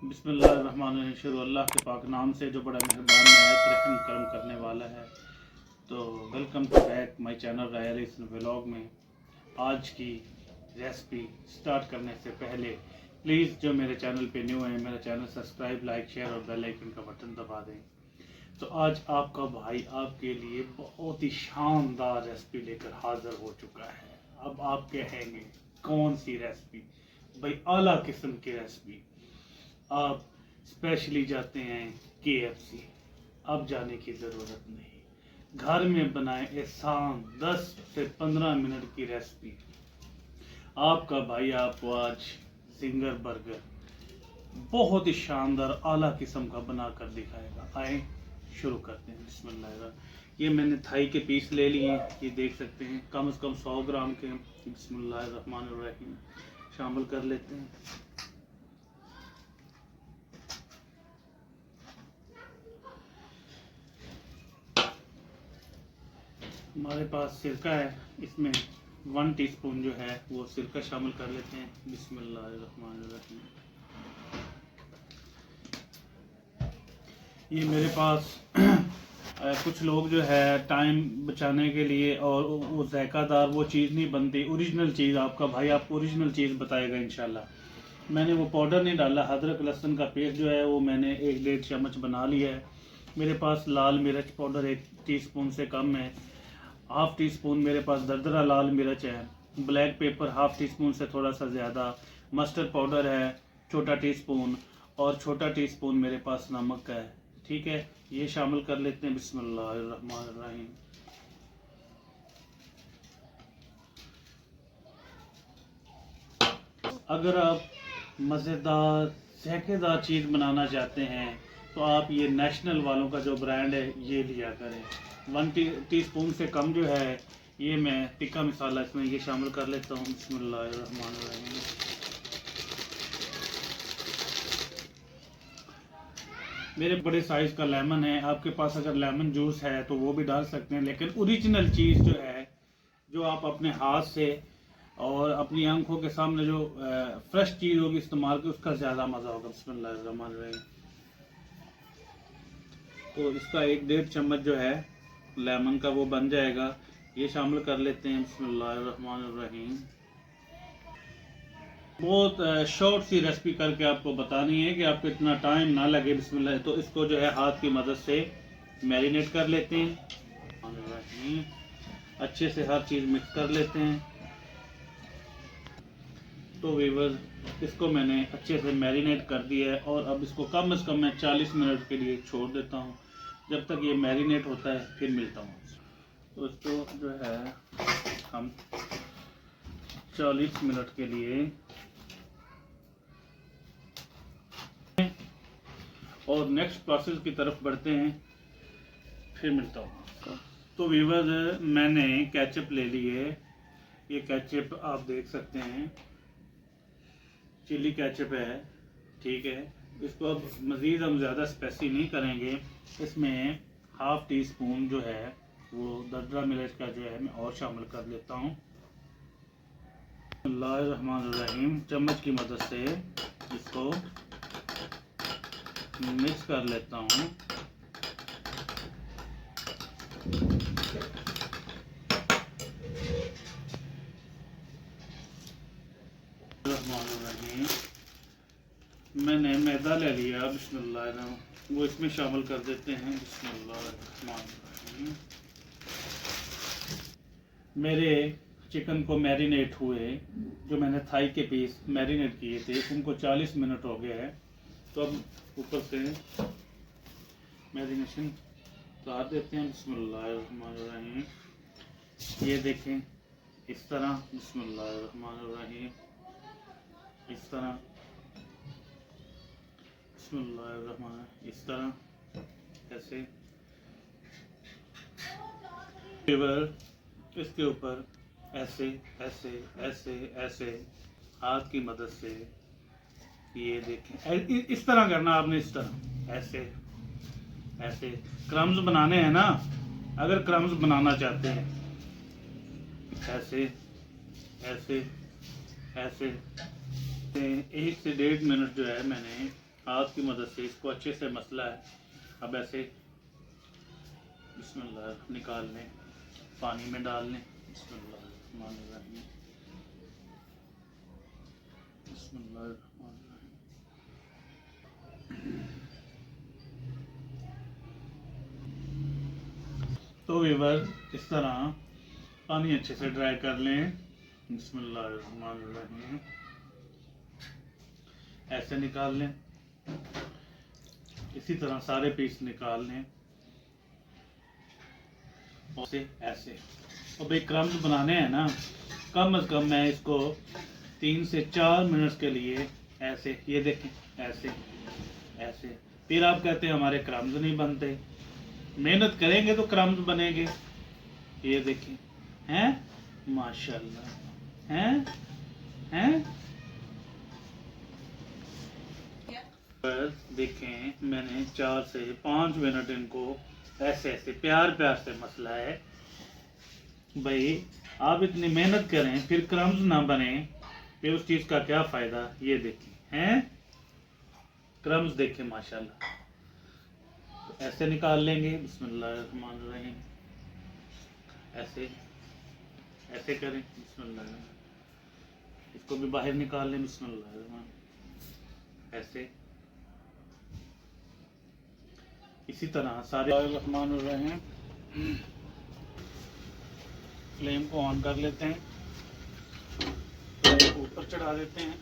बिस्मिल्लाहिर्रहमानिर्रहीम। शुरू अल्लाह के पाक नाम से जो बड़ा मेहरबान नहायत रहम करम करने वाला है। तो welcome to back my channel Royal Vlog में। आज की रेसिपी स्टार्ट करने से पहले प्लीज़ जो मेरे चैनल पे न्यू है मेरा चैनल सब्सक्राइब, लाइक, शेयर और बेल आइकन का बटन दबा दें। तो आज आपका भाई आपके लिए बहुत ही शानदार रेसिपी लेकर हाजिर हो चुका है। अब आप कहेंगे कौन सी रेसिपी? भाई आला किस्म की रेसिपी। आप स्पेशली जाते हैं KFC, अब जाने की ज़रूरत नहीं। घर में बनाए आसान 10 से 15 मिनट की रेसिपी। आपका भाई आपको आज जिंगर बर्गर बहुत ही शानदार आला किस्म का बनाकर दिखाएगा। आए शुरू करते हैं। बिस्मिल्लाह। ये मैंने थाई के पीस ले लिए हैं, ये देख सकते हैं कम से कम 100 ग्राम के। बिस्मिल्लाहिर्रहमानिर्रहीम शामिल कर लेते हैं। हमारे पास सिरका है, इसमें 1 टीस्पून जो है वो सिरका शामिल कर लेते हैं। बिस्मिल्लाहिर्रहमानिर्रहीम। ये मेरे पास कुछ लोग जो है टाइम बचाने के लिए और वो जायकादार वो चीज़ नहीं बनती, ओरिजिनल चीज़ आपका भाई आपको ओरिजिनल चीज़ बताएगा इंशाल्लाह। मैंने वो पाउडर नहीं डाला, अदरक लहसुन का पेस्ट जो है वो मैंने 1-1.5 चम्मच बना लिया है। मेरे पास लाल मिर्च पाउडर 1 टीस्पून से कम है। हाफ टी स्पून मेरे पास दरदरा लाल मिर्च है। Black pepper half tea spoon से थोड़ा सा ज़्यादा। मस्टर्ड पाउडर है छोटा टीस्पून, और छोटा टीस्पून मेरे पास नमक है। ठीक है, ये शामिल कर लेते हैं। बिस्मिल्लाहिर्रहमानिर्रहीम। अगर आप मज़ेदार ज़ायकेदार चीज़ बनाना चाहते हैं तो आप ये नेशनल वालों का जो ब्रांड है ये लिया करें। 1 टीस्पून से कम जो है ये मैं टिक्का मसाला इसमें ये शामिल कर लेता हूँ। बिस्मिल्लाहिर्रहमानिर्रहीम। मेरे बड़े साइज़ का लेमन है, आपके पास अगर लेमन जूस है तो वो भी डाल सकते हैं, लेकिन ओरिजिनल चीज़ जो है जो आप अपने हाथ से और अपनी आंखों के सामने जो फ्रेश चीज़ होगी इस्तेमाल की उसका ज़्यादा मज़ा होगा। बिस्मिल्लाहिर्रहमानिर्रहीम। तो इसका 1-1.5 चम्मच जो है लेमन का वो बन जाएगा, ये शामिल कर लेते हैं। बिस्मिल्लाहिर्रहमानिर्रहीम। बहुत शॉर्ट सी रेसिपी करके आपको बतानी है कि आपको इतना टाइम ना लगे। बिस्मिल्लाह। तो इसको जो है हाथ की मदद से मैरिनेट कर लेते हैं। अच्छे से हर चीज़ मिक्स कर लेते हैं। तो व्यूअर्स इसको मैंने अच्छे से मैरिनेट कर दिया है और अब इसको कम से कम मैं 40 मिनट के लिए छोड़ देता हूँ। जब तक ये मैरिनेट होता है फिर मिलता हूँ। तो इसको जो है हम 40 मिनट के लिए और नेक्स्ट प्रोसेस की तरफ बढ़ते हैं, फिर मिलता हूँ। तो व्यूअर्स मैंने केचप ले ली है। ये केचप आप देख सकते हैं चिली केचप है। ठीक है, इसको अब मज़ीद हम ज़्यादा स्पाइसी नहीं करेंगे। इसमें हाफ टी स्पून जो है वो दरदरा मिर्च का जो है मैं और शामिल कर लेता हूँ। बिस्मिल्लाहिर्रहमानिर्रहीम। चम्मच की मदद से इसको मिक्स कर लेता हूँ। मैंने मैदा ले लिया, बिस्मिल्लाह, वो इसमें शामिल कर देते हैं। बिस्मिल्लाह। मेरे चिकन को मैरिनेट हुए, जो मैंने थाई के पीस मैरिनेट किए थे उनको 40 मिनट हो गए हैं। तो अब ऊपर से मैरिनेशन उतार देते हैं। बिस्मिल्लाहिर्रहमानिर्रहीम। ये देखें इस तरह। बिस्मिल्लाहिर्रहमानिर्रहीम। इस तरह। बिस्मिल्लाहिर्रहमानिर्रहीम। इस तरह ऐसे। इसके ऊपर ऐसे ऐसे ऐसे ऐसे हाथ की मदद से ये देखें इस तरह करना आपने। इस तरह ऐसे ऐसे क्रम्स बनाने हैं ना, अगर क्रम्स बनाना चाहते हैं ऐसे ऐसे ऐसे 1 से 1.5 मिनट जो है मैंने हाथ की मदद से इसको अच्छे से मसला है। अब ऐसे बिस्मिल्लाह निकाल लें, पानी में डाल लें। बिस्मिल्लाह तो व्यूअर इस तरह पानी अच्छे से ड्राई कर लें। बिस्मिल्लाह ऐसे निकाल लें। इसी तरह सारे पीस निकाल लें और ऐसे। और भाई क्रम्स बनाने हैं ना, कम से कम मैं इसको 3 से 4 मिनट के लिए ऐसे, ये देखें ऐसे ऐसे। फिर आप कहते हैं हमारे क्रम्स नहीं बनते। मेहनत करेंगे तो क्रम्स बनेंगे। ये देखें हैं, माशाल्लाह हैं हैं। पर देखें मैंने 4 से 5 मिनट इनको ऐसे ऐसे प्यार प्यार से मसला है। भाई आप इतनी मेहनत करें फिर क्रम्स ना बने, फिर उस चीज का क्या फायदा। ये देखें हैं क्रम्स, देखें माशाल्लाह। तो ऐसे निकाल लेंगे। बिस्मिल्लाहिर्रहमानिर्रहीम ऐसे ऐसे करें। बिस्मिल्लाह इसको भी बाहर निकाल लें। बिस्मिल्लाह ऐसे। इसी तरह सारे। रहमानिर्रहीम फ्लेम को ऑन कर लेते हैं, ऊपर चढ़ा देते हैं।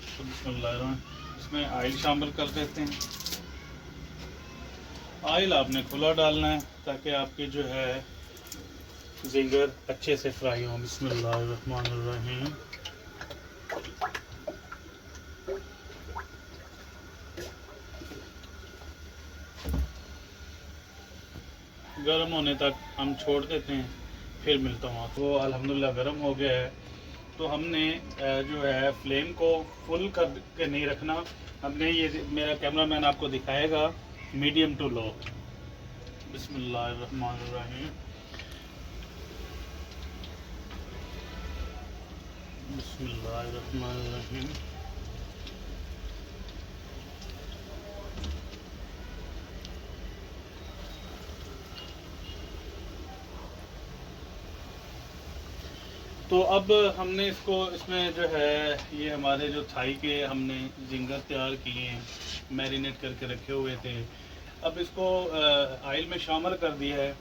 तो बिस्मिल्लाह इसमें ऑयल शामिल कर देते हैं। ऑयल आपने खुला डालना है ताकि आपकी जो है जिंगर अच्छे से फ्राई हो। बिस्मिल्लाहिर्रहमानिर्रहीम गर्म होने तक हम छोड़ देते हैं, फिर मिलता हूँ आपको। वो अल्हम्दुलिल्लाह गर्म हो गया है। तो हमने जो है फ्लेम को फुल कर के नहीं रखना, हमने ये मेरा कैमरामैन आपको दिखाएगा मीडियम टू लो। बिस्मिल्लाहिर्रहमानिर्रहीम बिस्मिल्लाहिर्रहमानिर्रहीम। तो अब हमने इसको इसमें जो है ये हमारे जो थाई के हमने जिंगर तैयार किए हैं, मैरिनेट करके रखे हुए थे। अब इसको ऑयल में शामिल कर दिया है।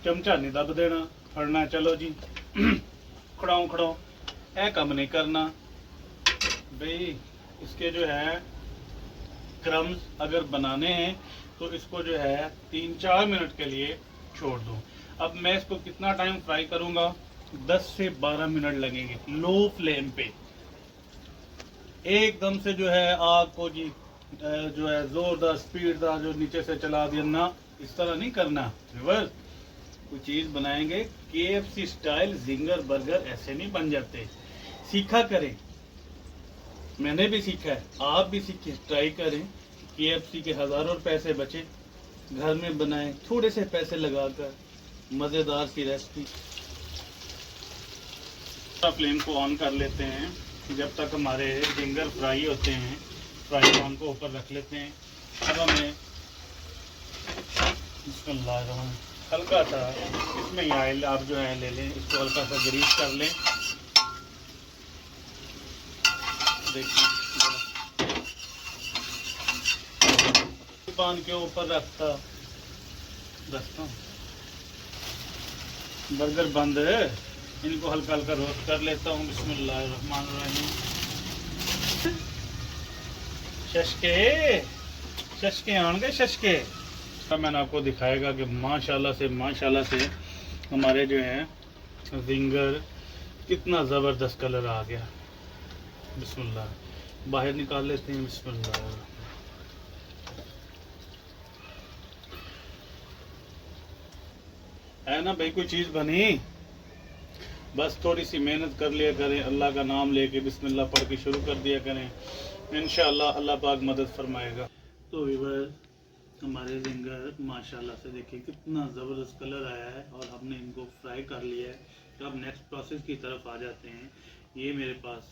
चमचा नहीं दब देना, फड़ना चलो जी खड़ाओ खड़ाओ ऐ कम नहीं करना भाई। इसके जो है क्रम्स अगर बनाने हैं तो इसको जो है 3-4 मिनट के लिए छोड़ दो। अब मैं इसको कितना टाइम फ्राई करूंगा, 10 से 12 मिनट लगेंगे लो फ्लेम पे। एकदम से जो है आग को जी जो है जोरदार स्पीड दार जो नीचे से चला दिया ना, इस तरह नहीं करना। रिवर्स कोई चीज बनाएंगे KFC स्टाइल जिंगर बर्गर ऐसे नहीं बन जाते। सीखा करें, मैंने भी सीखा है, आप भी सीखे, ट्राई करें। KFC के हजारों पैसे बचे, घर में बनाएं थोड़े से पैसे लगाकर मजेदार सी रेसिपी। फ्लेम को ऑन कर लेते हैं जब तक हमारे जिंगर फ्राई होते हैं। फ्राई पैन को ऊपर रख लेते हैं। अब हमें हल्का सा इसमें ऑयल आप जो है ले लें, इसको हल्का सा ग्रीस कर लें। देखिए पान के ऊपर रखता बर्गर बंद है, इनको हल्का हल्का रोस्ट कर लेता हूँ। बिस्मिल्लाहिर्रहमानिर्रहीम। शशके शशके आएंगे शशके। अब मैंने आपको दिखाएगा कि माशाल्लाह से हमारे जो है जिंगर कितना ज़बरदस्त कलर आ गया। बिस्मिल्लाह बाहर निकाल लेते हैं। बिस्मिल्लाह है ना भाई, कोई चीज़ बनी, बस थोड़ी सी मेहनत कर लिया करें, अल्लाह का नाम लेके बिस्मिल्लाह पढ़ के शुरू कर दिया करें, इंशाअल्लाह अल्लाह पाक मदद फरमाएगा। तो व्यूअर हमारे जिंगर माशाल्लाह से देखिए कितना ज़बरदस्त कलर आया है और हमने इनको फ्राई कर लिया है। तो अब नेक्स्ट प्रोसेस की तरफ आ जाते हैं। ये मेरे पास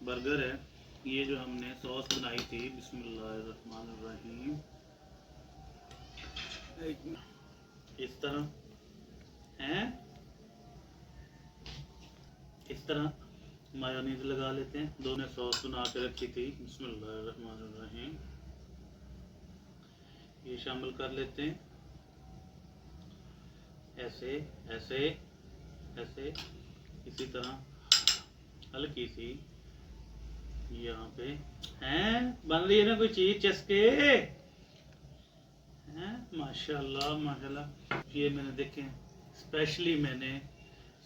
बर्गर है, ये जो हमने सॉस बनाई थी, बिस्मिल्लाहिर्रहमानिर्रहीम, इस तरह हैं, इस तरह मायोनीज लगा लेते हैं। दोनों सॉस बना के रखी थी, बिस्मिल्लाहिर्रहमानिर्रहीम, ये शामिल कर लेते हैं। ऐसे ऐसे ऐसे इसी तरह हल्की सी यहाँ पे हैं बन रही है ना कोई चीज चस्के हैं। माशाल्लाह माशाल्लाह। ये मैंने देखें स्पेशली मैंने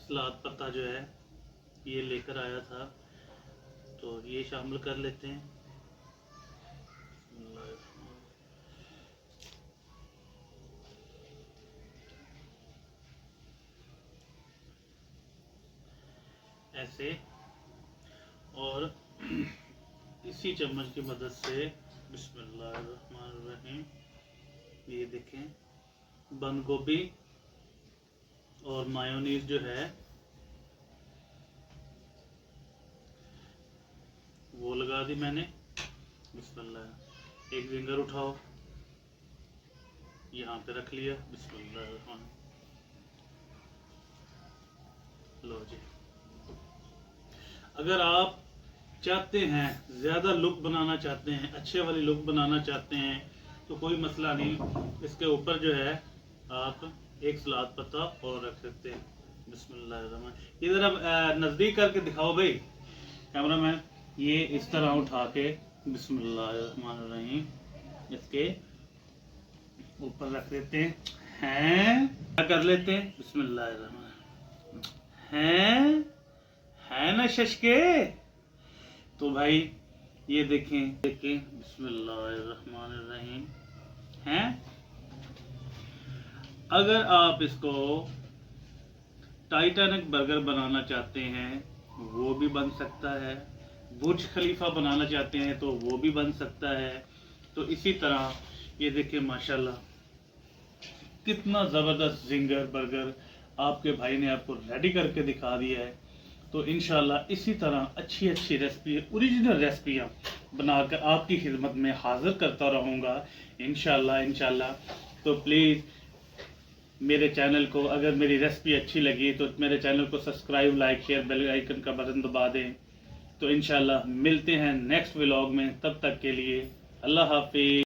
सलाद पत्ता जो है ये लेकर आया था, तो ये शामिल कर लेते हैं। ऐसे, और इसी चम्मच की मदद से बिस्मिल्लाहिर्रहमानिर्रहीम, ये देखें बंद गोभी और मायोनीज जो है वो लगा दी मैंने। बिस्मिल्लाह, एक जिंगर उठाओ, यहाँ पे रख लिया, बिस्मिल्लाह, लो जी। अगर आप चाहते हैं ज़्यादा लुक बनाना चाहते हैं, अच्छे वाली लुक बनाना चाहते हैं, तो कोई मसला नहीं, इसके ऊपर जो है आप एक सलाद पत्ता और रख सकते हैं। बिस्मिल्लाह, इधर अब नज़दीक करके दिखाओ भाई कैमरामैन। ये इस तरह उठा के बिस्मिल्लाहिर्रहमानिर्रहीम इसके ऊपर रख देते हैं, क्या कर लेते हैं, बिस्मिल्लाहिर्रहमानिर्रहीम, है ना शशके। तो भाई ये देखें बिस्मिल्लाहिर्रहमानिर्रहीम हैं। अगर आप इसको टाइटैनिक बर्गर बनाना चाहते हैं वो भी बन सकता है, बुर्ज खलीफा बनाना चाहते हैं तो वो भी बन सकता है। तो इसी तरह ये देखिए माशाल्लाह कितना ज़बरदस्त जिंगर बर्गर आपके भाई ने आपको रेडी करके दिखा दिया है। तो इंशाल्लाह इसी तरह अच्छी अच्छी रेसिपी, ओरिजिनल रेसिपियाँ बनाकर आपकी खिदमत में हाजिर करता रहूँगा इंशाल्लाह। तो प्लीज़ मेरे चैनल को, अगर मेरी रेसिपी अच्छी लगी तो मेरे चैनल को subscribe, like, share, bell icon का बटन दबा दें। तो इंशाल्लाह मिलते हैं नेक्स्ट व्लॉग में, तब तक के लिए अल्लाह हाफिज़।